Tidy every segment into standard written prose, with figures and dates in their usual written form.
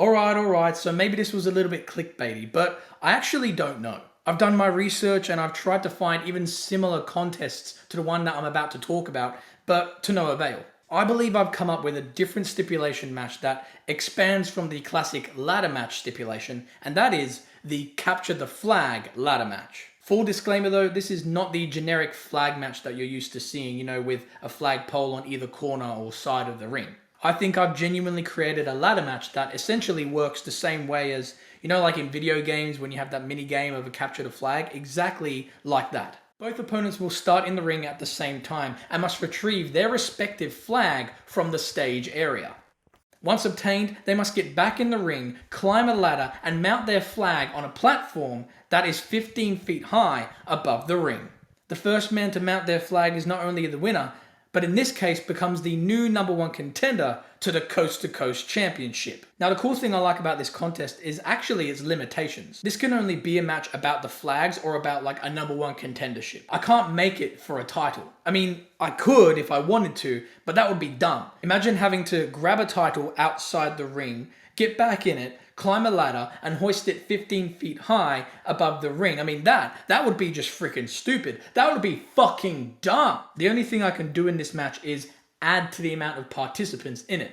Alright, so maybe this was a little bit clickbaity, but I actually don't know. I've done my research and I've tried to find even similar contests to the one that I'm about to talk about, but to no avail. I believe I've come up with a different stipulation match that expands from the classic ladder match stipulation, and that is the capture the flag ladder match. Full disclaimer though, this is not the generic flag match that you're used to seeing, with a flag pole on either corner or side of the ring. I think I've genuinely created a ladder match that essentially works the same way as, like in video games when you have that mini game of a capture the flag, exactly like that. Both opponents will start in the ring at the same time and must retrieve their respective flag from the stage area. Once obtained, they must get back in the ring, climb a ladder, and mount their flag on a platform that is 15 feet high above the ring. The first man to mount their flag is not only the winner, but in this case becomes the new #1 contender to the Coast to Coast Championship. Now the cool thing I like about this contest is actually its limitations. This can only be a match about the flags or about like a #1 contendership. I can't make it for a title. I mean, I could if I wanted to, but that would be dumb. Imagine having to grab a title outside the ring, get back in it, climb a ladder, and hoist it 15 feet high above the ring. I mean, that would be just freaking stupid. That would be fucking dumb. The only thing I can do in this match is add to the amount of participants in it.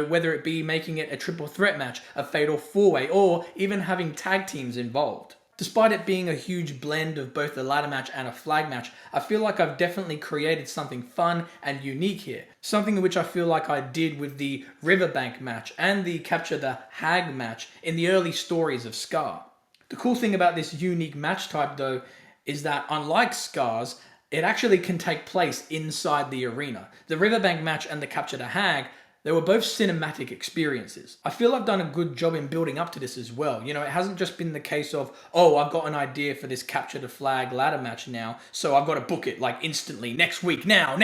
Whether it be making it a triple threat match, a fatal four-way, or even having tag teams involved. Despite it being a huge blend of both a ladder match and a flag match, I feel like I've definitely created something fun and unique here. Something which I feel like I did with the Riverbank match and the Capture the Hag match in the early stories of Scar. The cool thing about this unique match type though is that unlike Scar's, it actually can take place inside the arena. The Riverbank match and the Capture the Hag, they were both cinematic experiences. I feel I've done a good job in building up to this as well. It hasn't just been the case of, I've got an idea for this capture the flag ladder match now, so I've got to book it like instantly, next week, now.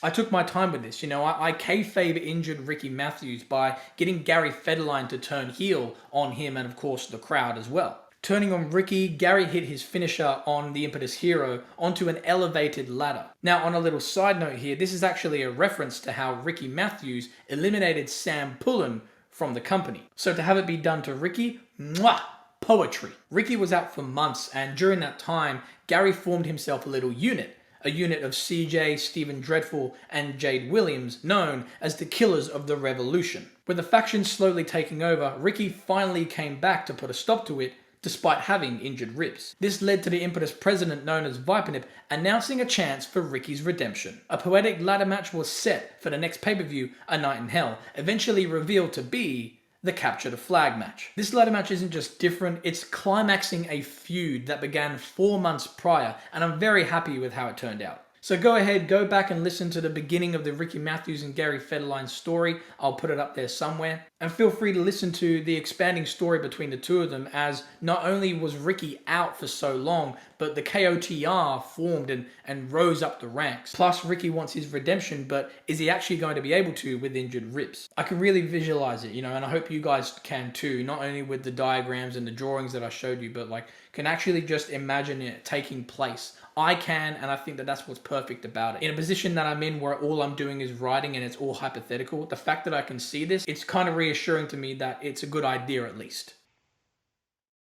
I took my time with this. I kayfabe injured Riki Mathews by getting Gary Federline to turn heel on him and of course the crowd as well. Turning on Riki, Gary hit his finisher on the Impetus Hero onto an elevated ladder. Now, on a little side note here, this is actually a reference to how Riki Mathews eliminated Sam Pullen from the company. So to have it be done to Riki, mwah, poetry. Riki was out for months, and during that time, Gary formed himself a little unit. A unit of CJ, Stephen Dreadful, and Jade Williams, known as the Killers of the Revolution. With the faction slowly taking over, Riki finally came back to put a stop to it, despite having injured ribs. This led to the Impetus president known as Vipernip announcing a chance for Riki's redemption. A poetic ladder match was set for the next pay-per-view, A Night in Hell, eventually revealed to be the Capture the Flag match. This ladder match isn't just different, it's climaxing a feud that began 4 months prior, and I'm very happy with how it turned out. So go back and listen to the beginning of the Riki Mathews and Gary Federline story. I'll put it up there somewhere. And feel free to listen to the expanding story between the two of them, as not only was Riki out for so long, but the KOTR formed and rose up the ranks. Plus, Riki wants his redemption, but is he actually going to be able to with injured ribs? I can really visualize it, and I hope you guys can too, not only with the diagrams and the drawings that I showed you, but can actually just imagine it taking place. I can, and I think that that's what's perfect about it. In a position that I'm in where all I'm doing is writing and it's all hypothetical, the fact that I can see this, it's kind of reassuring to me that it's a good idea at least.